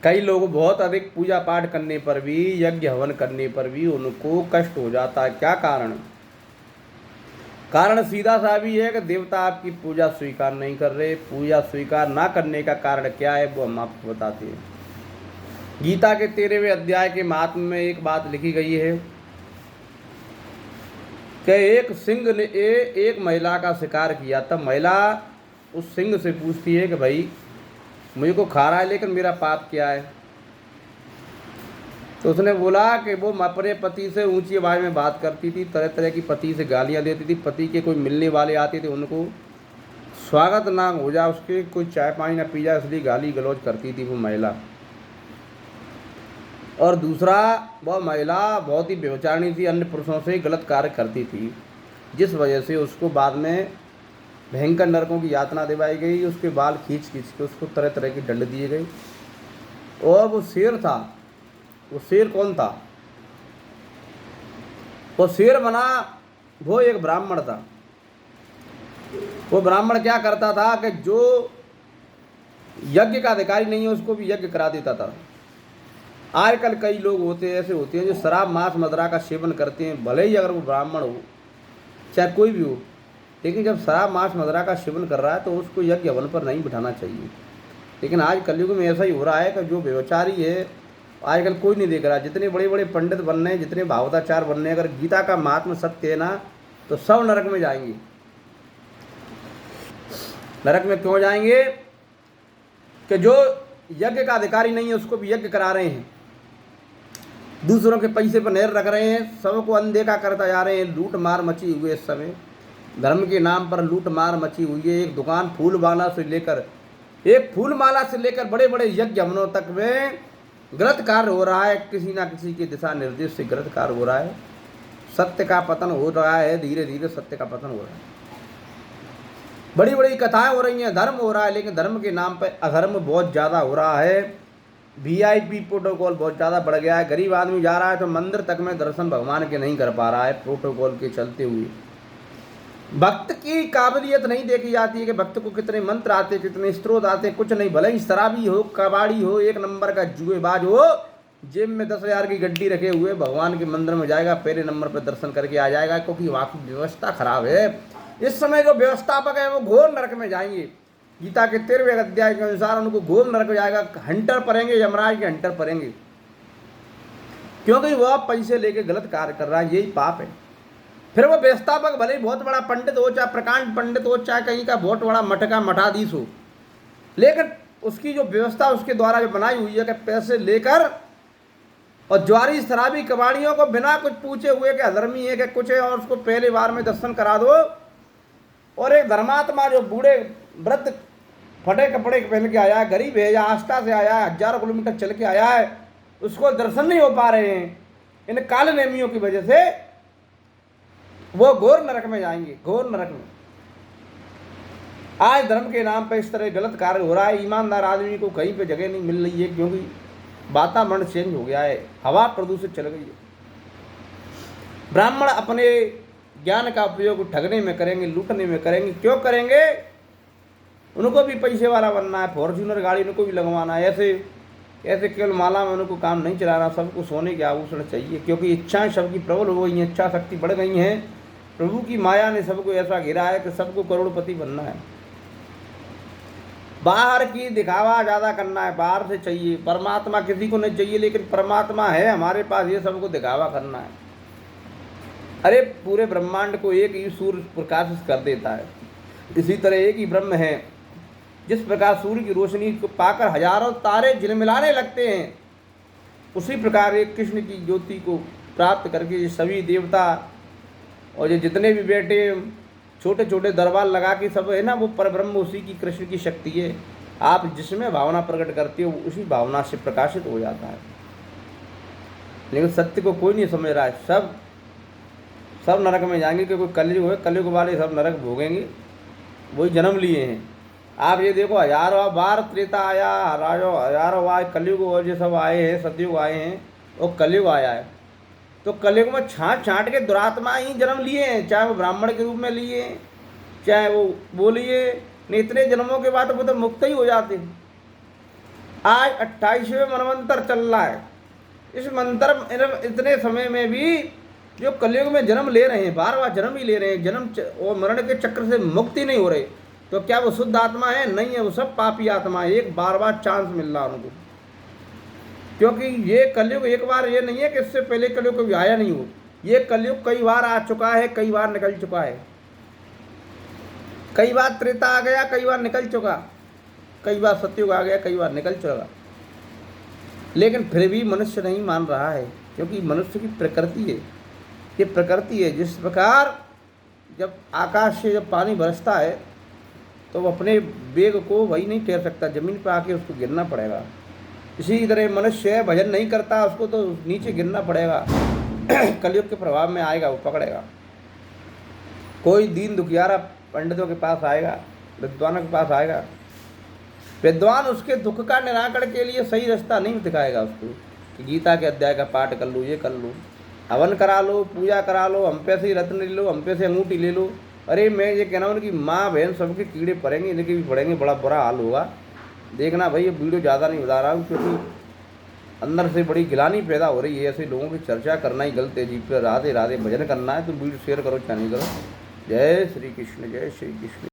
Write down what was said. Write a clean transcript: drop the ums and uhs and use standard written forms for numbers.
कई लोग बहुत अधिक पूजा पाठ करने पर भी, यज्ञ हवन करने पर भी उनको कष्ट हो जाता है। क्या कारण? कारण सीधा सा भी है कि देवता आपकी पूजा स्वीकार नहीं कर रहे। पूजा स्वीकार ना करने का कारण क्या है वो हम आपको बताते हैं। गीता के 13वें अध्याय के महात्म्य में एक बात लिखी गई है कि एक सिंह ने एक महिला का शिकार किया। तब महिला उस सिंह से पूछती है कि भाई मुझे को खा रहा है लेकिन मेरा पाप क्या है? तो उसने बोला कि वो अपने पति से ऊंची आवाज़ में बात करती थी, तरह तरह की पति से गालियां देती थी। पति के कोई मिलने वाले आते थे, उनको स्वागत ना हो जाए, उसके कोई चाय पानी ना पी जाए, इसलिए गाली गलौज करती थी वो महिला। और दूसरा, वह महिला बहुत ही व्यभिचारिणी थी, अन्य पुरुषों से गलत कार्य करती थी, जिस वजह से उसको बाद में भयंकर नरकों की यातना दिवाई गई। उसके बाल खींच खींच के उसको तरह तरह की दंड दिए गए। और वो शेर था। वो शेर कौन था? वो शेर बना वो एक ब्राह्मण था। वो ब्राह्मण क्या करता था कि जो यज्ञ का अधिकारी नहीं है उसको भी यज्ञ करा देता था। आजकल कई लोग ऐसे होते हैं जो शराब मांस मदिरा का सेवन करते हैं, भले ही अगर वो ब्राह्मण हो चाहे कोई भी हो, लेकिन जब शराब मांस मदिरा का सेवन कर रहा है तो उसको यज्ञ हवन पर नहीं बिठाना चाहिए। लेकिन आज कलयुग में ऐसा ही हो रहा है कि जो व्यभिचारी है आजकल कोई नहीं देख रहा। जितने बड़े बड़े पंडित बनने हैं, जितने भागवताचार्य बनने हैं, अगर गीता का महात्म सत्य है ना तो सब नरक में जाएंगे। नरक में क्यों जाएंगे? कि जो यज्ञ का अधिकारी नहीं है उसको भी यज्ञ करा रहे हैं, दूसरों के पैसे पर नहर रख रहे हैं, सबको अनदेखा करता जा रहे हैं। लूट मार मची हुई है इस समय, धर्म के नाम पर लूट मार मची हुई है। एक दुकान फूलमाला से लेकर बड़े बड़े यज्ञ हवनों तक में गलत कार्य हो रहा है। किसी ना किसी के दिशा निर्देश से गलत कार्य हो रहा है। सत्य का पतन हो रहा है, धीरे धीरे सत्य का पतन हो रहा है। बड़ी बड़ी कथाएं हो रही हैं, धर्म हो रहा है, लेकिन धर्म के नाम पर अधर्म बहुत ज़्यादा हो रहा है। वीआईपी प्रोटोकॉल बहुत ज़्यादा बढ़ गया है। गरीब आदमी जा रहा है तो मंदिर तक में दर्शन भगवान के नहीं कर पा रहा है, प्रोटोकॉल के चलते हुए। भक्त की काबिलियत नहीं देखी जाती है कि भक्त को कितने मंत्र आते, कितने स्त्रोत आते, कुछ नहीं। भले ही शराबी हो, कबाड़ी हो, एक नंबर का जुएबाज हो, जेब में 10,000 की गड्डी रखे हुए भगवान के मंदिर में जाएगा, पहले नंबर पर दर्शन करके आ जाएगा, क्योंकि वहाँ की व्यवस्था खराब है। इस समय जो व्यवस्थापक है वो घोर नरक में जाएंगे। गीता के 13वें अध्याय के अनुसार उनको घोर नरक जाएगा। हंटर पड़ेंगे, यमराज के हंटर पड़ेंगे, क्योंकि वह पैसे लेके गलत कार्य कर रहा है, यही पाप है। फिर वो व्यवस्थापक भले ही बहुत बड़ा पंडित हो, चाहे प्रकांड पंडित हो, चाहे कहीं का बहुत बड़ा मठ का मठाधीश हो, लेकिन उसकी जो व्यवस्था उसके द्वारा जो बनाई हुई है कि पैसे लेकर और ज्वारी शराबी कबाड़ियों को बिना कुछ पूछे हुए कि अधर्मी है कि कुछ है, और उसको पहले बार में दर्शन करा दो। और एक धर्मात्मा जो बूढ़े वृद्ध फटे कपड़े पहन के आया है, गरीब है या आस्था से आया है, 1000 किलोमीटर चल के आया है, उसको दर्शन नहीं हो पा रहे हैं इन काले नेमियों की वजह से, वो घोर नरक में जाएंगे, घोर नरक में। आज धर्म के नाम पर इस तरह गलत कार्य हो रहा है। ईमानदार आदमी को कहीं पे जगह नहीं मिल रही है, क्योंकि वातावरण चेंज हो गया है, हवा प्रदूषित चल गई है। ब्राह्मण अपने ज्ञान का उपयोग ठगने में करेंगे, लूटने में करेंगे। क्यों करेंगे? उनको भी पैसे वाला बनना है, फॉर्च्यूनर गाड़ी उनको भी लगवाना है। ऐसे केवल माला में उनको काम नहीं चलाना, सबको सोने के आभूषण चाहिए, क्योंकि इच्छाएं सबकी प्रबल हो गई हैं, इच्छा शक्ति बढ़ गई हैं। प्रभु की माया ने सबको ऐसा घिरा है कि सबको करोड़पति बनना है। बाहर की दिखावा ज़्यादा करना है, बाहर से चाहिए, परमात्मा किसी को नहीं चाहिए, लेकिन परमात्मा है हमारे पास, ये सबको दिखावा करना है। अरे पूरे ब्रह्मांड को एक ही सूर्य प्रकाशित कर देता है, इसी तरह एक ही ब्रह्म है। जिस प्रकार सूर्य की रोशनी को पाकर हजारों तारे झिलमिलाने लगते हैं, उसी प्रकार एक कृष्ण की ज्योति को प्राप्त करके ये सभी देवता और ये जितने भी बैठे छोटे छोटे दरबार लगा के सब है ना, वो परब्रह्म उसी की कृष्ण की शक्ति है। आप जिसमें भावना प्रकट करते हो उसी भावना से प्रकाशित हो जाता है। लेकिन सत्य को कोई नहीं समझ रहा है। सब नरक में जाएंगे, क्योंकि कलयुग है, कलयुग वाले सब नरक भोगेंगे, वही जन्म लिए हैं। आप ये देखो, हजारों बार त्रेता आया, हजारों बार कलयुग और ये सब आए हैं, सतयुग आए हैं और कलयुग आया है। तो कलयुग में छाँट छाँट के दुरात्मा ही जन्म लिए हैं, चाहे वो ब्राह्मण के रूप में लिए, चाहे वो बोलिए, नहीं इतने जन्मों के बाद वो तो मुक्त ही हो जाते हैं। आज 28वें मनवंतर चल रहा है। इस मंत्र इतने समय में भी जो कलयुग में जन्म ले रहे हैं, बार बार जन्म ही ले रहे हैं, जन्म और मरण के चक्र से मुक्ति नहीं हो रही, तो क्या वो शुद्ध आत्मा है? नहीं है, वो सब पापी आत्मा है। एक बार बार चांस मिल रहा उनको, क्योंकि ये कलयुग एक बार ये नहीं है कि इससे पहले कलयुग कभी आया नहीं हो। ये कलयुग कई बार आ चुका है, कई बार निकल चुका है, कई बार त्रेता आ गया, कई बार निकल चुका, कई बार सतयुग आ गया, कई बार निकल चुका, लेकिन फिर भी मनुष्य नहीं मान रहा है, क्योंकि मनुष्य की प्रकृति है। ये प्रकृति है। जिस प्रकार जब आकाश से जब पानी बरसता है तो वो अपने वेग को वही नहीं ठहर सकता, ज़मीन पर आके उसको गिरना पड़ेगा। इसी तरह मनुष्य है, भजन नहीं करता, उसको तो नीचे गिरना पड़ेगा। कलयुग के प्रभाव में आएगा, वो पकड़ेगा। कोई दीन दुखियारा पंडितों के पास आएगा, विद्वानों के पास आएगा, विद्वान उसके दुख का निराकरण के लिए सही रास्ता नहीं दिखाएगा उसको कि गीता के अध्याय का पाठ कर लो, ये कर लो, हवन करा लो, पूजा करा लो, हम पे से रत्न ले लो, हम पे से अंगूठी ले लो। अरे मैं ये कहना हूँ कि माँ बहन सबके कीड़े पड़ेंगे, इनके भी पड़ेंगे, बड़ा बुरा हाल होगा। देखना भाई, ये वीडियो ज़्यादा नहीं बता रहा हूँ, क्योंकि अंदर से बड़ी गिलानी पैदा हो रही है। ऐसे लोगों की चर्चा करना ही गलत है। जी पर राधे राधे भजन करना है तो वीडियो शेयर करो, क्या नहीं करो। जय श्री कृष्ण, जय श्री कृष्ण।